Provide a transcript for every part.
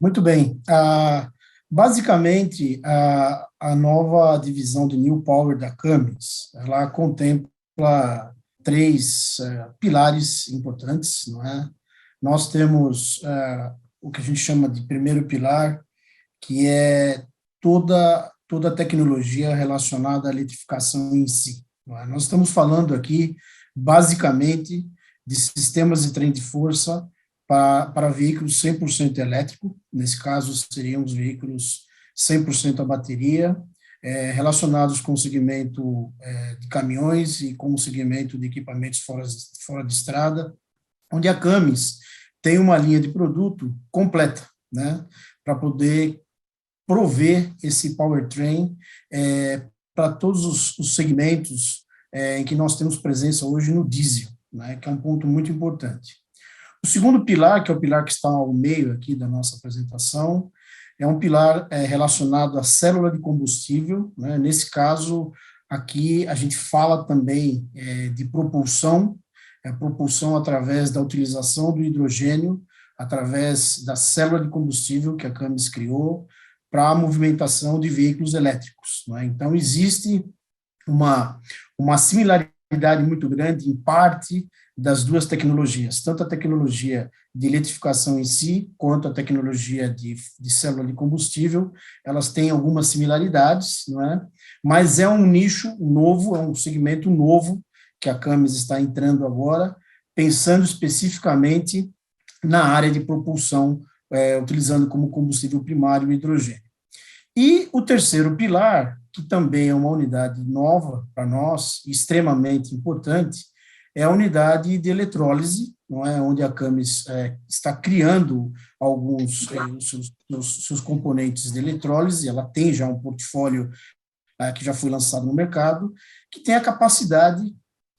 Muito bem. Basicamente, a nova divisão de New Power da Cummins, ela contempla três pilares importantes, não é? Nós temos o que a gente chama de primeiro pilar, que é toda a tecnologia relacionada à eletrificação em si, não é? Nós estamos falando aqui, basicamente, de sistemas de trem de força para veículos 100% elétrico, nesse caso seriam os veículos 100% a bateria, relacionados com o segmento de caminhões e com o segmento de equipamentos fora de estrada, onde a Cummins tem uma linha de produto completa, né, para poder prover esse powertrain para todos os segmentos em que nós temos presença hoje no diesel, né, que é um ponto muito importante. O segundo pilar, que é o pilar que está ao meio aqui da nossa apresentação, é um pilar relacionado à célula de combustível, né? Nesse caso, aqui a gente fala também de propulsão, propulsão através da utilização do hidrogênio, através da célula de combustível que a Cummins criou, para a movimentação de veículos elétricos, né? Então, existe uma similaridade muito grande em parte das duas tecnologias, tanto a tecnologia de eletrificação em si, quanto a tecnologia de célula de combustível, elas têm algumas similaridades, não é? Mas é um nicho novo, é um segmento novo que a Cummins está entrando agora, pensando especificamente na área de propulsão, utilizando como combustível primário o hidrogênio. E o terceiro pilar, que também é uma unidade nova para nós, extremamente importante, é a unidade de eletrólise, não é, onde a Cummins está criando alguns seus componentes de eletrólise. Ela tem já um portfólio que já foi lançado no mercado, que tem a capacidade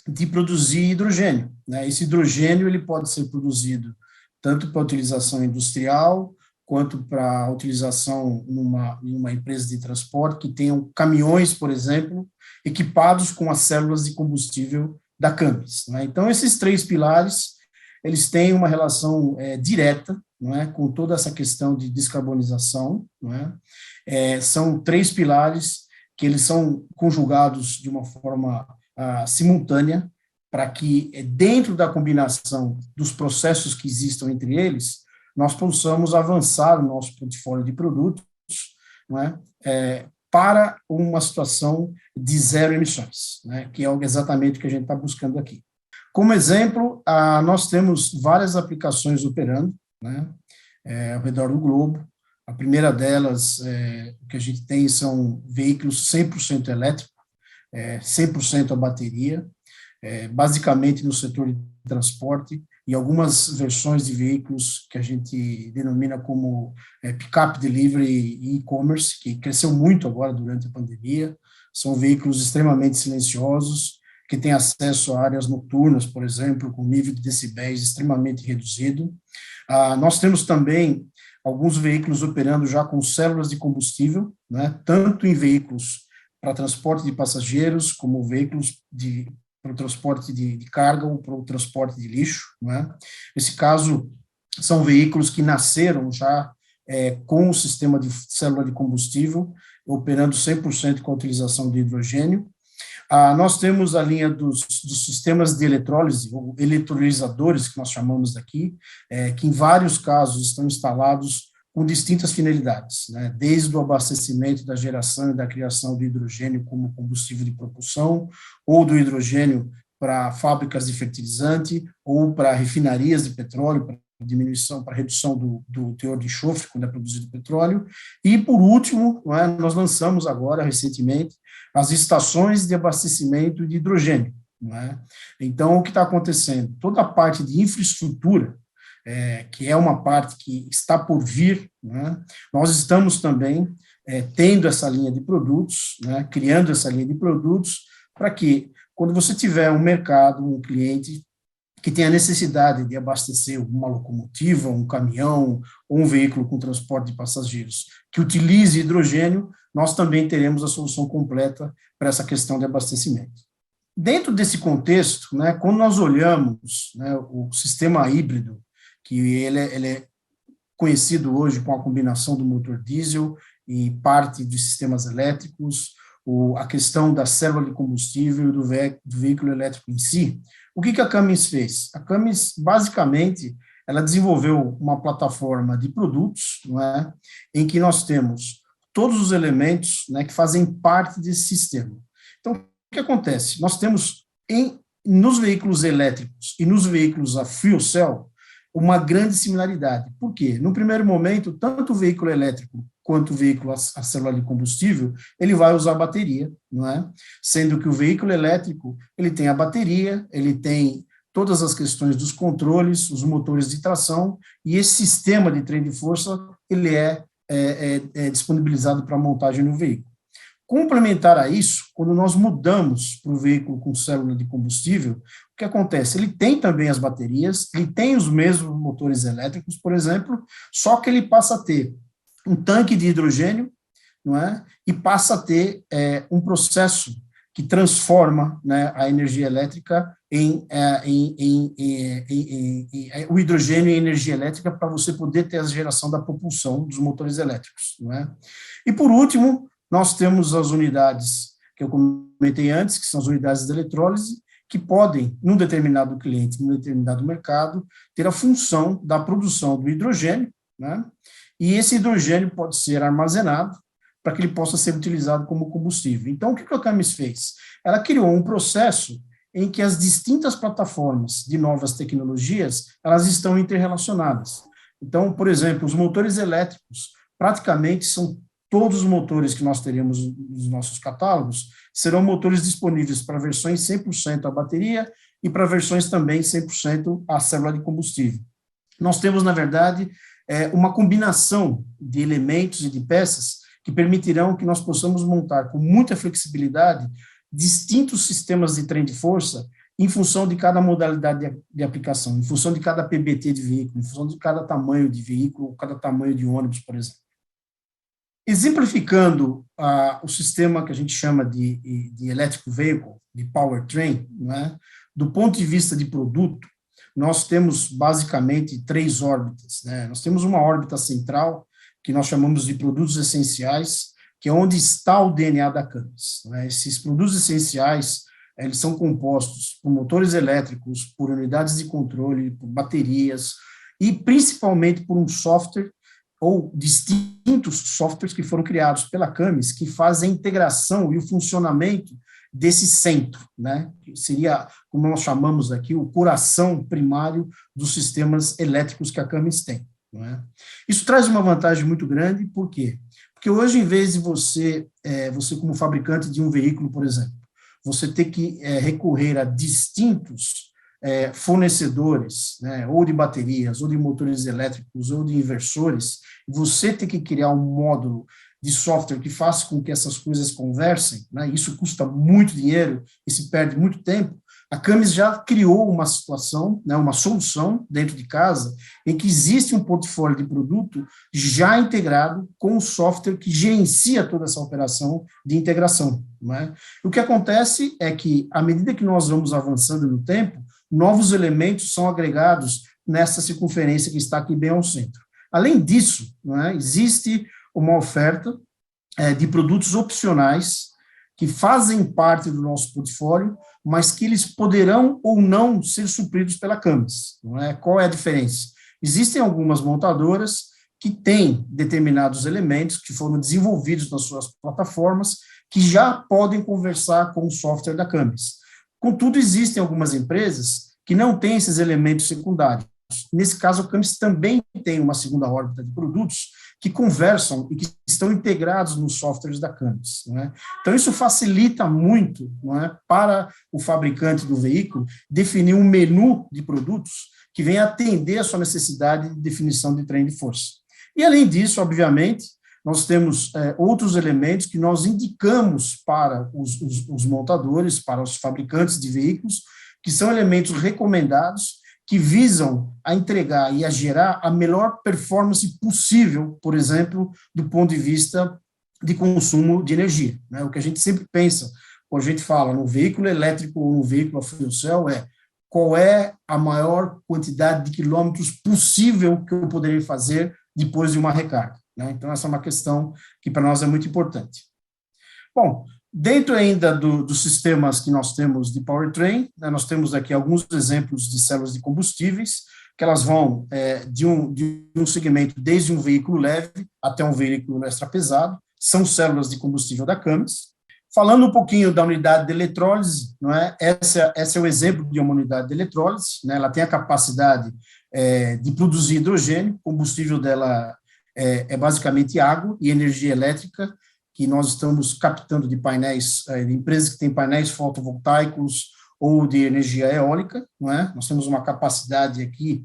de produzir hidrogênio, né? Esse hidrogênio ele pode ser produzido tanto para utilização industrial, quanto para a utilização em uma empresa de transporte que tenham caminhões, por exemplo, equipados com as células de combustível da Cummins, né? Então, esses três pilares, eles têm uma relação direta, não é, com toda essa questão de descarbonização, não é? São três pilares que eles são conjugados de uma forma simultânea, para que, dentro da combinação dos processos que existam entre eles, nós possamos avançar o nosso portfólio de produtos, não é? Para uma situação de zero emissões, né? Que é exatamente o que a gente está buscando aqui. Como exemplo, nós temos várias aplicações operando, né, ao redor do globo. A primeira delas, que a gente tem, são veículos 100% elétricos, 100% a bateria, basicamente no setor de transporte, e algumas versões de veículos que a gente denomina como pick-up delivery e e-commerce, que cresceu muito agora durante a pandemia. São veículos extremamente silenciosos, que têm acesso a áreas noturnas, por exemplo, com nível de decibéis extremamente reduzido. Nós temos também alguns veículos operando já com células de combustível, né, tanto em veículos para transporte de passageiros, como veículos para o transporte de carga ou para o transporte de lixo, não é? Nesse caso, são veículos que nasceram já com o sistema de célula de combustível, operando 100% com a utilização de hidrogênio. Nós temos a linha dos sistemas de eletrólise, ou eletrolisadores, que nós chamamos daqui, que em vários casos estão instalados com distintas finalidades, né, desde o abastecimento da geração e da criação do hidrogênio como combustível de propulsão, ou do hidrogênio para fábricas de fertilizante, ou para refinarias de petróleo, para diminuição, para redução do teor de enxofre quando é produzido petróleo. E, por último, nós lançamos agora, recentemente, as estações de abastecimento de hidrogênio, não é? Então, o que está acontecendo? Toda a parte de infraestrutura, que é uma parte que está por vir, né? Nós estamos também tendo essa linha de produtos, né? Criando essa linha de produtos, para que, quando você tiver um mercado, um cliente que tenha necessidade de abastecer uma locomotiva, um caminhão, ou um veículo com transporte de passageiros, que utilize hidrogênio, nós também teremos a solução completa para essa questão de abastecimento. Dentro desse contexto, né, quando nós olhamos, né, o sistema híbrido, que ele é conhecido hoje com a combinação do motor diesel e parte dos sistemas elétricos, a questão da célula de combustível e do veículo elétrico em si. O que a Cummins fez? A Cummins, basicamente, ela desenvolveu uma plataforma de produtos, não é, em que nós temos todos os elementos, né, que fazem parte desse sistema. Então, o que acontece? Nós temos nos veículos elétricos e nos veículos a fuel cell uma grande similaridade. Por quê? No primeiro momento, tanto o veículo elétrico quanto o veículo a célula de combustível, ele vai usar bateria, não é? Sendo que o veículo elétrico, ele tem a bateria, ele tem todas as questões dos controles, os motores de tração, e esse sistema de trem de força, ele é disponibilizado para montagem no veículo. Complementar a isso, quando nós mudamos para o veículo com célula de combustível, o que acontece? Ele tem também as baterias, ele tem os mesmos motores elétricos, por exemplo, só que ele passa a ter um tanque de hidrogênio, não é? E passa a ter um processo que transforma, né, a energia elétrica o hidrogênio em energia elétrica para você poder ter a geração da propulsão dos motores elétricos, não é? E por último, nós temos as unidades que eu comentei antes, que são as unidades de eletrólise, que podem, num determinado cliente, num determinado mercado, ter a função da produção do hidrogênio, né? E esse hidrogênio pode ser armazenado para que ele possa ser utilizado como combustível. Então, o que a Cummins fez? Ela criou um processo em que as distintas plataformas de novas tecnologias, elas estão interrelacionadas. Então, por exemplo, os motores elétricos, praticamente são todos os motores que nós teremos nos nossos catálogos, serão motores disponíveis para versões 100% a bateria e para versões também 100% a célula de combustível. Nós temos, na verdade, uma combinação de elementos e de peças que permitirão que nós possamos montar com muita flexibilidade distintos sistemas de trem de força em função de cada modalidade de aplicação, em função de cada PBT de veículo, em função de cada tamanho de veículo, cada tamanho de ônibus, por exemplo. Exemplificando o sistema que a gente chama de electric vehicle, de powertrain, né, do ponto de vista de produto, nós temos basicamente 3 órbitas, né? Nós temos uma órbita central, que nós chamamos de produtos essenciais, que é onde está o DNA da Cummins, né? Esses produtos essenciais, eles são compostos por motores elétricos, por unidades de controle, por baterias, e principalmente por um software, ou distintos softwares que foram criados pela Cummins, que fazem a integração e o funcionamento desse centro, né, que seria, como nós chamamos aqui, o coração primário dos sistemas elétricos que a Cummins tem. Não é? Isso traz uma vantagem muito grande, por quê? Porque hoje, em vez de você como fabricante de um veículo, por exemplo, você ter que recorrer a distintos fornecedores, né, ou de baterias, ou de motores elétricos, ou de inversores, você ter que criar um módulo de software que faça com que essas coisas conversem, né, isso custa muito dinheiro e se perde muito tempo. A Cummins já criou uma situação, né, uma solução dentro de casa, em que existe um portfólio de produto já integrado com o software que gerencia toda essa operação de integração. Né? O que acontece é que, à medida que nós vamos avançando no tempo, novos elementos são agregados nessa circunferência que está aqui bem ao centro. Além disso, né, existe uma oferta de produtos opcionais que fazem parte do nosso portfólio, mas que eles poderão ou não ser supridos pela Cummins. Não é? Qual é a diferença? Existem algumas montadoras que têm determinados elementos que foram desenvolvidos nas suas plataformas que já podem conversar com o software da Cummins. Contudo, existem algumas empresas que não têm esses elementos secundários. Nesse caso, a Cummins também tem uma segunda órbita de produtos que conversam e que estão integrados nos softwares da Cummins. Não é? Então, isso facilita muito, não é, para o fabricante do veículo definir um menu de produtos que venha atender a sua necessidade de definição de trem de força. E, além disso, obviamente, nós temos outros elementos que nós indicamos para os montadores, para os fabricantes de veículos, que são elementos recomendados, que visam a entregar e a gerar a melhor performance possível, por exemplo, do ponto de vista de consumo de energia. Né? O que a gente sempre pensa, quando a gente fala no veículo elétrico ou no veículo a fuel cell, qual é a maior quantidade de quilômetros possível que eu poderia fazer depois de uma recarga, né? Então, essa é uma questão que para nós é muito importante. Bom, dentro ainda dos sistemas que nós temos de powertrain, né, nós temos aqui alguns exemplos de células de combustíveis, que elas vão de um segmento desde um veículo leve até um veículo extra pesado, são células de combustível da Cummins. Falando um pouquinho da unidade de eletrólise, não é? Esse é o exemplo de uma unidade de eletrólise, né? Ela tem a capacidade de produzir hidrogênio, o combustível dela é basicamente água e energia elétrica, que nós estamos captando de painéis, de empresas que têm painéis fotovoltaicos ou de energia eólica, não é? Nós temos uma capacidade aqui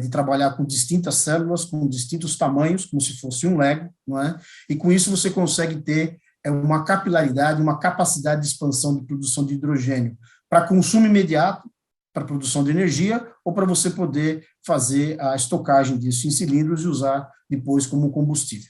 de trabalhar com distintas células, com distintos tamanhos, como se fosse um Lego, não é? E com isso você consegue ter uma capilaridade, uma capacidade de expansão de produção de hidrogênio para consumo imediato, para produção de energia, ou para você poder fazer a estocagem disso em cilindros e usar depois como combustível.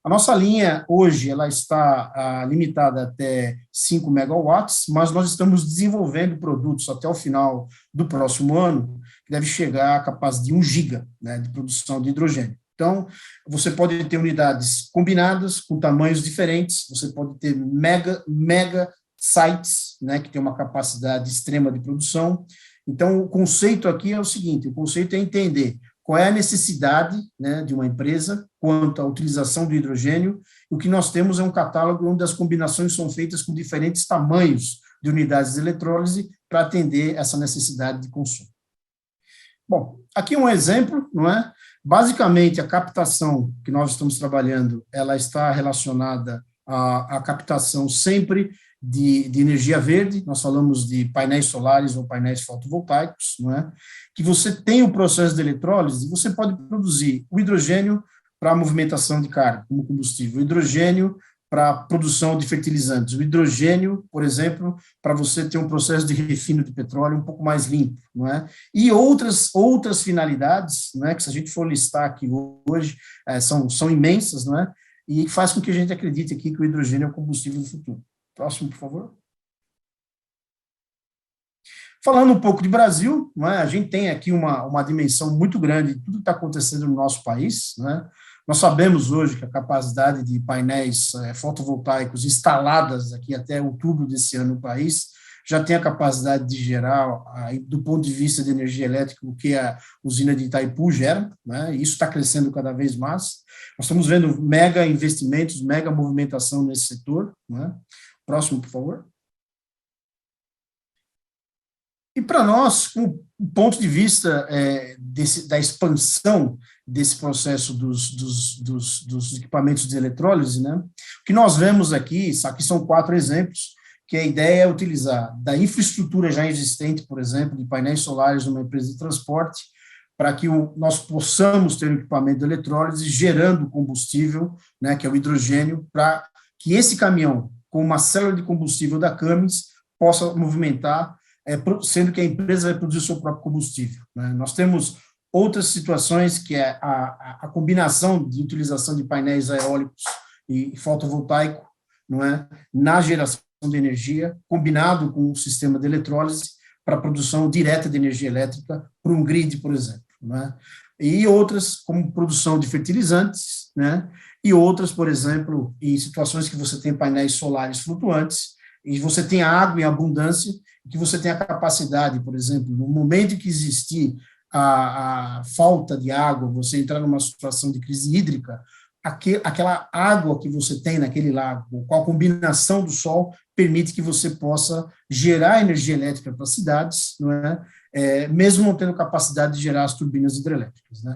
A nossa linha, hoje, ela está limitada até 5 megawatts, mas nós estamos desenvolvendo produtos até o final do próximo ano, que deve chegar capaz de 1 giga, né, de produção de hidrogênio. Então, você pode ter unidades combinadas, com tamanhos diferentes, você pode ter mega sites, né, que tem uma capacidade extrema de produção. Então, o conceito aqui é o seguinte, o conceito é entender qual é a necessidade, né, de uma empresa quanto à utilização do hidrogênio. O que nós temos é um catálogo onde as combinações são feitas com diferentes tamanhos de unidades de eletrólise para atender essa necessidade de consumo. Bom, aqui um exemplo, não é? Basicamente, a captação que nós estamos trabalhando, ela está relacionada à captação sempre de energia verde. Nós falamos de painéis solares ou painéis fotovoltaicos, não é? Que você tem o processo de eletrólise, você pode produzir o hidrogênio para a movimentação de carga, como combustível, o hidrogênio para a produção de fertilizantes, o hidrogênio, por exemplo, para você ter um processo de refino de petróleo um pouco mais limpo, não é? E outras finalidades, não é? Que se a gente for listar aqui hoje, são imensas, não é? E faz com que a gente acredite aqui que o hidrogênio é o combustível do futuro. Próximo, por favor. Falando um pouco de Brasil, não é? A gente tem aqui uma dimensão muito grande de tudo que está acontecendo no nosso país, não é? Nós sabemos hoje que a capacidade de painéis fotovoltaicos instaladas aqui até outubro desse ano no país já tem a capacidade de gerar, do ponto de vista de energia elétrica, o que a usina de Itaipu gera, né? E isso está crescendo cada vez mais. Nós estamos vendo mega investimentos, mega movimentação nesse setor, né? Próximo, por favor. E para nós, o ponto de vista da expansão desse processo dos equipamentos de eletrólise, né, o que nós vemos aqui são 4 exemplos, que a ideia é utilizar da infraestrutura já existente, por exemplo, de painéis solares numa empresa de transporte, para que nós possamos ter um equipamento de eletrólise gerando combustível, né, que é o hidrogênio, para que esse caminhão, com uma célula de combustível da Cummins, possa movimentar, sendo que a empresa vai produzir o seu próprio combustível, né? Nós temos outras situações, que é a combinação de utilização de painéis eólicos e fotovoltaico, não é? Na geração de energia, combinado com o sistema de eletrólise para a produção direta de energia elétrica para um grid, por exemplo, não é? E outras, como produção de fertilizantes, né? E outras, por exemplo, em situações que você tem painéis solares flutuantes, e você tem água em abundância, que você tem a capacidade, por exemplo, no momento que existir a falta de água, você entrar numa situação de crise hídrica, aquela água que você tem naquele lago, com a combinação do sol, permite que você possa gerar energia elétrica para as cidades, não é? Mesmo não tendo capacidade de gerar as turbinas hidrelétricas, né?